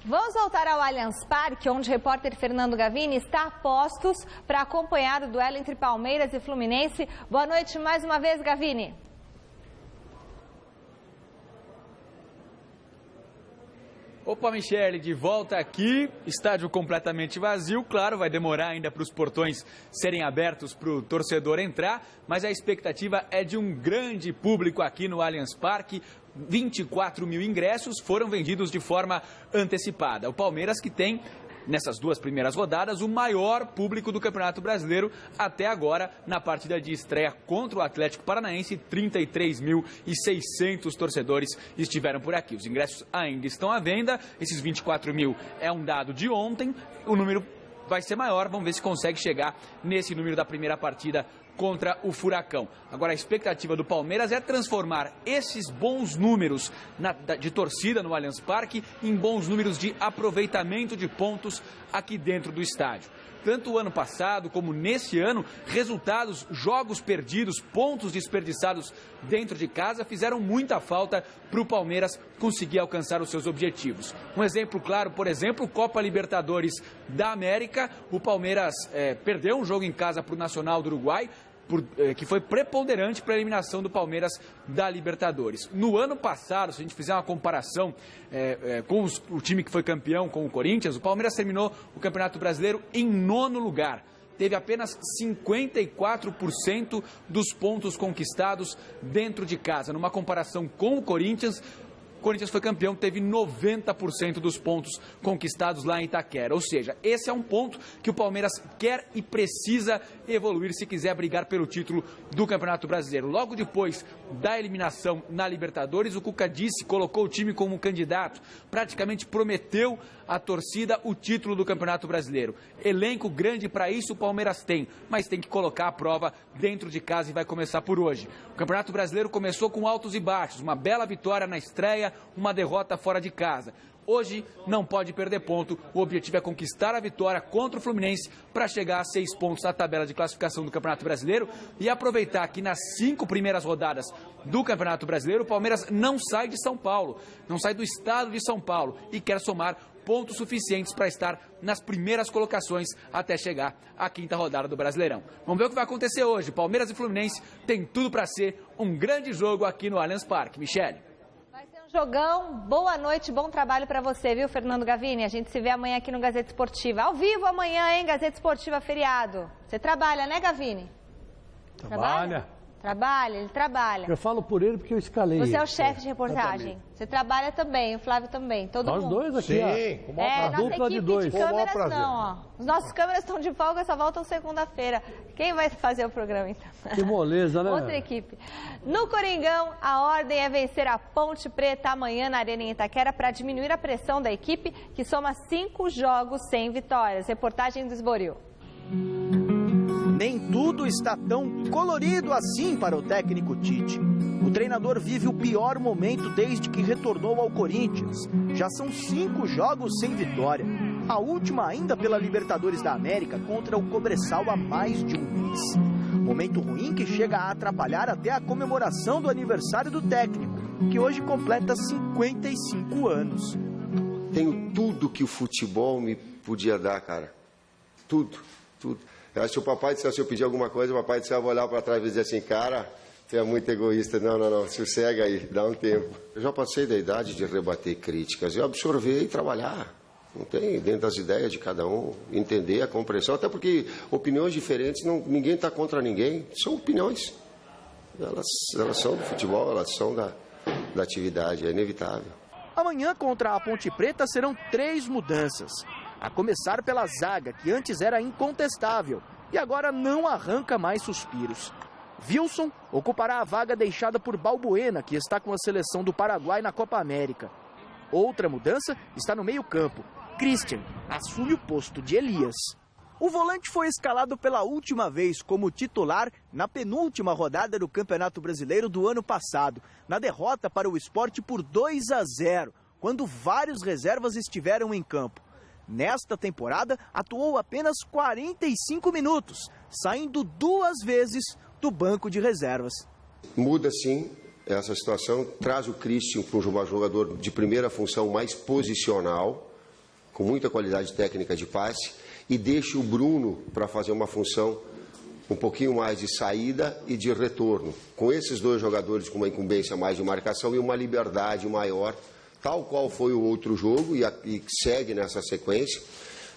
Vamos voltar ao Allianz Parque, onde o repórter Fernando Gavini está a postos para acompanhar o duelo entre Palmeiras e Fluminense. Boa noite mais uma vez, Gavini. Opa, Michele, de volta aqui, estádio completamente vazio, claro, vai demorar ainda para os portões serem abertos para o torcedor entrar, mas a expectativa é de um grande público aqui no Allianz Parque. 24 mil ingressos foram vendidos de forma antecipada. O Palmeiras que tem, nessas 2 primeiras rodadas, o maior público do Campeonato Brasileiro até agora, na partida de estreia contra o Atlético Paranaense, 33.600 torcedores estiveram por aqui. Os ingressos ainda estão à venda, esses 24 mil é um dado de ontem, o número vai ser maior, vamos ver se consegue chegar nesse número da primeira partida contra o Furacão. Agora, a expectativa do Palmeiras é transformar esses bons números de torcida no Allianz Parque em bons números de aproveitamento de pontos aqui dentro do estádio. Tanto o ano passado como nesse ano, resultados, jogos perdidos, pontos desperdiçados dentro de casa fizeram muita falta para o Palmeiras conseguir alcançar os seus objetivos. Um exemplo claro, por exemplo, Copa Libertadores da América. O Palmeiras perdeu um jogo em casa para o Nacional do Uruguai, que foi preponderante para a eliminação do Palmeiras da Libertadores. No ano passado, se a gente fizer uma comparação com o time que foi campeão, com o Corinthians, o Palmeiras terminou o Campeonato Brasileiro em 9º lugar. Teve apenas 54% dos pontos conquistados dentro de casa. Numa comparação com o Corinthians foi campeão, teve 90% dos pontos conquistados lá em Itaquera. Ou seja, esse é um ponto que o Palmeiras quer e precisa evoluir se quiser brigar pelo título do Campeonato Brasileiro. Logo depois da eliminação na Libertadores, o Cuca colocou o time como candidato, praticamente prometeu à torcida o título do Campeonato Brasileiro. Elenco grande para isso o Palmeiras tem, mas tem que colocar a prova dentro de casa e vai começar por hoje. O Campeonato Brasileiro começou com altos e baixos, uma bela vitória na estreia, uma derrota fora de casa. Hoje não pode perder ponto. O objetivo é conquistar a vitória contra o Fluminense para chegar a 6 pontos na tabela de classificação do Campeonato Brasileiro e aproveitar que nas 5 primeiras rodadas do Campeonato Brasileiro o Palmeiras não sai de São Paulo, não sai do estado de São Paulo e quer somar pontos suficientes para estar nas primeiras colocações até chegar à 5ª rodada do Brasileirão. Vamos ver o que vai acontecer hoje. Palmeiras e Fluminense tem tudo para ser um grande jogo aqui no Allianz Parque. Michele. Vai ser um jogão. Boa noite, bom trabalho para você, viu, Fernando Gavini? A gente se vê amanhã aqui no Gazeta Esportiva. Ao vivo amanhã, hein, Gazeta Esportiva feriado. Você trabalha, né, Gavini? Trabalha. Trabalha, ele trabalha. Eu falo por ele porque eu escalei. Você é o chefe de reportagem. Você trabalha também, o Flávio também, todo Nós mundo. Dois aqui, Sim, nossa dupla equipe de dois. de câmeras não, ó. Os nossos câmeras estão de folga, só voltam segunda-feira. Quem vai fazer o programa, então? Que moleza, né? Outra equipe. No Coringão, a ordem é vencer a Ponte Preta amanhã na Arena em Itaquera para diminuir a pressão da equipe, que soma 5 jogos sem vitórias. Reportagem do Esboril. Nem tudo está tão colorido assim para o técnico Tite. O treinador vive o pior momento desde que retornou ao Corinthians. Já são 5 jogos sem vitória. A última ainda pela Libertadores da América contra o Cobresal há mais de um mês. Momento ruim que chega a atrapalhar até a comemoração do aniversário do técnico, que hoje completa 55 anos. Tenho tudo que o futebol me podia dar, cara. Tudo. Se o papai dissesse, se eu pedir alguma coisa, o papai disse, eu vou olhar para trás e dizer assim, cara, você é muito egoísta. Não, sossega aí, dá um tempo. Eu já passei da idade de rebater críticas, eu absorver e trabalhar. Não tem, dentro das ideias de cada um, entender a compreensão, até porque opiniões diferentes, ninguém está contra ninguém, são opiniões. Elas são do futebol, elas são da atividade, é inevitável. Amanhã, contra a Ponte Preta, serão 3 mudanças. A começar pela zaga, que antes era incontestável e agora não arranca mais suspiros. Wilson ocupará a vaga deixada por Balbuena, que está com a seleção do Paraguai na Copa América. Outra mudança está no meio-campo. Christian assume o posto de Elias. O volante foi escalado pela última vez como titular na penúltima rodada do Campeonato Brasileiro do ano passado, na derrota para o Sport por 2-0, quando vários reservas estiveram em campo. Nesta temporada, atuou apenas 45 minutos, saindo 2 vezes do banco de reservas. Muda sim essa situação, traz o Christian para um jogador de primeira função mais posicional, com muita qualidade técnica de passe, e deixa o Bruno para fazer uma função um pouquinho mais de saída e de retorno. Com esses 2 jogadores com uma incumbência mais de marcação e uma liberdade maior, tal qual foi o outro jogo e segue nessa sequência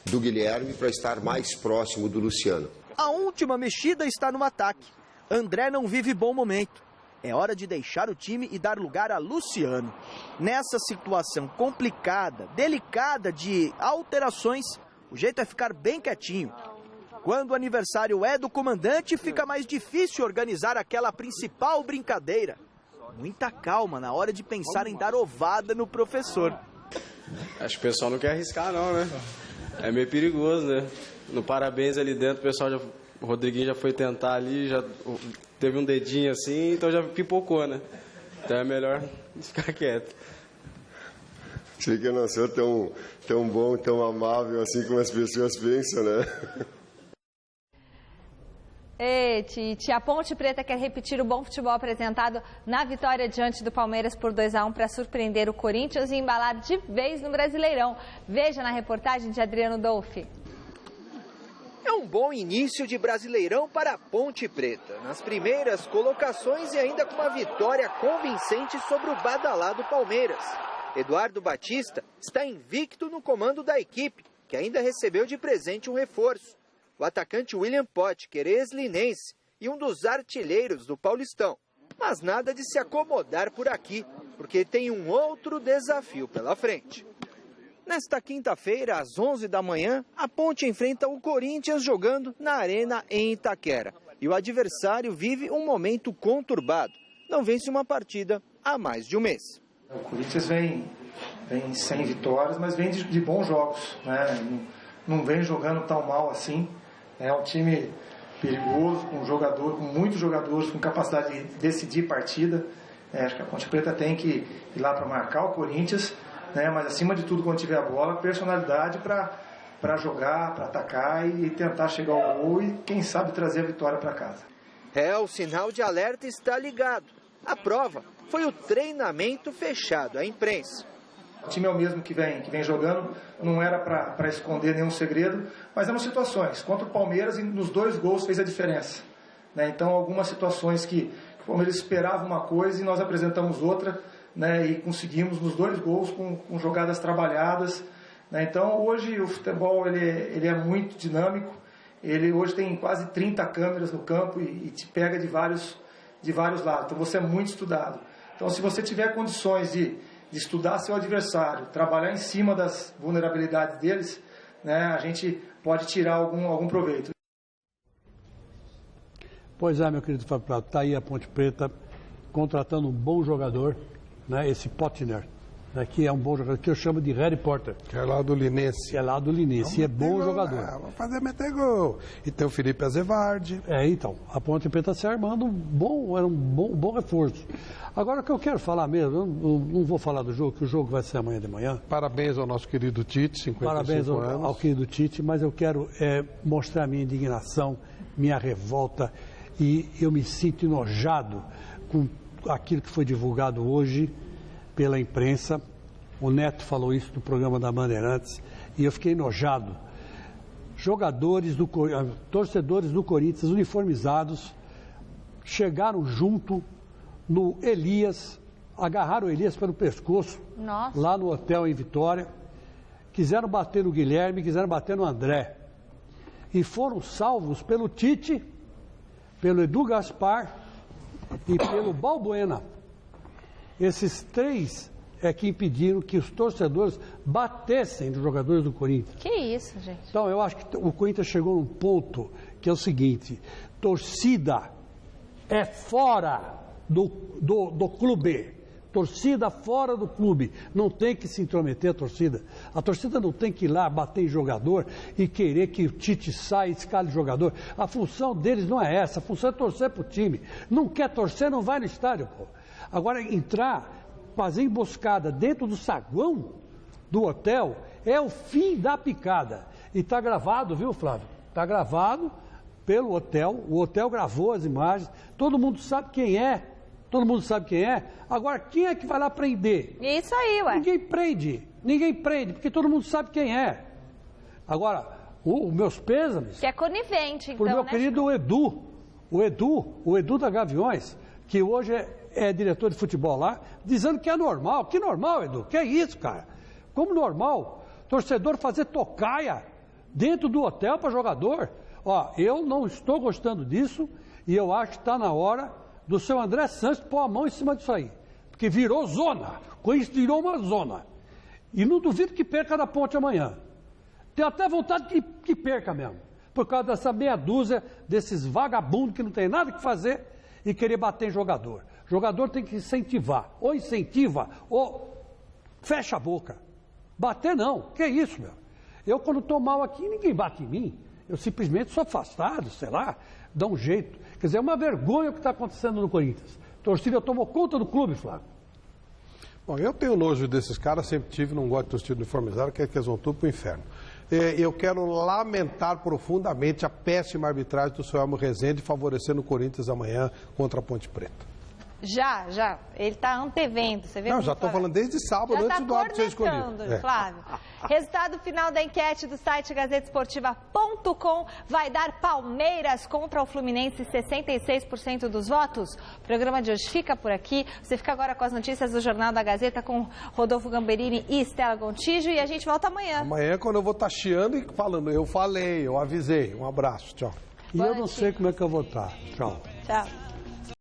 do Guilherme para estar mais próximo do Luciano. A última mexida está no ataque. André não vive bom momento. É hora de deixar o time e dar lugar a Luciano. Nessa situação complicada, delicada de alterações, o jeito é ficar bem quietinho. Quando o aniversário é do comandante, fica mais difícil organizar aquela principal brincadeira. Muita calma na hora de pensar em dar ovada no professor. Acho que o pessoal não quer arriscar não, né? É meio perigoso, né? No parabéns ali dentro, o Rodriguinho já foi tentar ali, já teve um dedinho assim, então já pipocou, né? Então é melhor ficar quieto. Achei que eu não sou tão bom, tão amável assim como as pessoas pensam, né? Ei, Tite, a Ponte Preta quer repetir o bom futebol apresentado na vitória diante do Palmeiras por 2-1 para surpreender o Corinthians e embalar de vez no Brasileirão. Veja na reportagem de Adriano Dolfi. É um bom início de Brasileirão para a Ponte Preta. Nas primeiras colocações e ainda com uma vitória convincente sobre o badalado Palmeiras. Eduardo Batista está invicto no comando da equipe, que ainda recebeu de presente um reforço. O atacante William Potker, ex-linense e um dos artilheiros do Paulistão. Mas nada de se acomodar por aqui, porque tem um outro desafio pela frente. Nesta quinta-feira, às 11 da manhã, a Ponte enfrenta o Corinthians jogando na Arena em Itaquera. E o adversário vive um momento conturbado. Não vence uma partida há mais de um mês. O Corinthians vem sem vitórias, mas vem de bons jogos, né? Não vem jogando tão mal assim. É um time perigoso, com muitos jogadores com capacidade de decidir partida. Acho que a Ponte Preta tem que ir lá para marcar o Corinthians, né? Mas acima de tudo, quando tiver a bola, personalidade para jogar, para atacar e tentar chegar ao gol e, quem sabe, trazer a vitória para casa. O sinal de alerta está ligado. A prova foi o treinamento fechado à imprensa. O time é o mesmo que vem jogando, não era para esconder nenhum segredo, mas eram situações. Contra o Palmeiras, e nos 2 gols fez a diferença, né? Então, algumas situações que o Palmeiras esperava uma coisa e nós apresentamos outra, né? E conseguimos nos 2 gols com jogadas trabalhadas, né? Então, hoje o futebol ele é muito dinâmico. Ele hoje tem quase 30 câmeras no campo e te pega de vários lados. Então, você é muito estudado. Então, se você tiver condições de estudar seu adversário, trabalhar em cima das vulnerabilidades deles, né, a gente pode tirar algum proveito. Pois é, meu querido Fábio Prado, está aí a Ponte Preta contratando um bom jogador, né, esse Potner, né, que é um bom jogador, que eu chamo de Harry Potter. Que é lá do Linense. Que é lá do Linense, e é bom jogador. Vamos fazer meter gol. E tem o Felipe Azevardi. Então, a Ponte Preta se armando, era um bom reforço. Agora, o que eu quero falar mesmo, eu não vou falar do jogo, que o jogo vai ser amanhã de manhã. Parabéns ao nosso querido Tite, 55 Parabéns anos. ao querido Tite, mas eu quero mostrar minha indignação, minha revolta, e eu me sinto enojado com aquilo que foi divulgado hoje pela imprensa. O Neto falou isso no programa da Bandeirantes e eu fiquei enojado. Torcedores do Corinthians uniformizados chegaram junto no Elias, agarraram o Elias pelo pescoço. Nossa. Lá no hotel em Vitória, quiseram bater no Guilherme, quiseram bater no André e foram salvos pelo Tite, pelo Edu Gaspar e pelo Balbuena. Esses 3 é que impediram que os torcedores batessem nos jogadores do Corinthians. Que isso, gente? Então, eu acho que o Corinthians chegou num ponto que é o seguinte: torcida é fora do clube. Torcida fora do clube. Não tem que se intrometer a torcida. A torcida não tem que ir lá bater em jogador e querer que o Tite saia e escale jogador. A função deles não é essa. A função é torcer pro time. Não quer torcer, não vai no estádio, pô. Agora, entrar, fazer emboscada dentro do saguão do hotel é o fim da picada. E está gravado, viu, Flávio? Está gravado pelo hotel. O hotel gravou as imagens. Todo mundo sabe quem é. Todo mundo sabe quem é. Agora, quem é que vai lá prender? Isso aí, ué. Ninguém prende, porque todo mundo sabe quem é. Agora, os meus pêsames... Que é conivente, então, pro meu né, querido Edu. O Edu da Gaviões, que hoje é diretor de futebol lá, dizendo que é normal. Que normal, Edu? Que é isso, cara? Como normal? Torcedor fazer tocaia dentro do hotel para jogador? Ó, eu não estou gostando disso e eu acho que está na hora do seu André Santos pôr a mão em cima disso aí. Porque virou zona. Corinthians virou uma zona. E não duvido que perca da Ponte amanhã. Tenho até vontade que perca mesmo. Por causa dessa meia dúzia desses vagabundos que não tem nada que fazer e querer bater em jogador. Jogador tem que incentivar. Ou incentiva, ou fecha a boca. Bater não. Que isso, meu? Eu, quando estou mal aqui, ninguém bate em mim. Eu simplesmente sou afastado, sei lá, dá um jeito. Quer dizer, é uma vergonha o que está acontecendo no Corinthians. A torcida tomou conta do clube, Flávio. Bom, eu tenho nojo desses caras, sempre tive, não gosto de torcida uniformizada, que eles vão tudo para o inferno. Eu quero lamentar profundamente a péssima arbitragem do seu Elmo Rezende favorecendo o Corinthians amanhã contra a Ponte Preta. Já. Ele está antevendo. Você vê? Não, já estou falando desde sábado, antes do árbitro ser escolhido. Flávio. Resultado final da enquete do site gazetesportiva.com vai dar Palmeiras contra o Fluminense, 66% dos votos. O programa de hoje fica por aqui. Você fica agora com as notícias do Jornal da Gazeta com Rodolfo Gamberini e Estela Gontijo e a gente volta amanhã. Amanhã, quando eu vou estar chiando e falando, eu falei, eu avisei. Um abraço, tchau. E eu não sei como é que eu vou estar. Tchau. Tchau.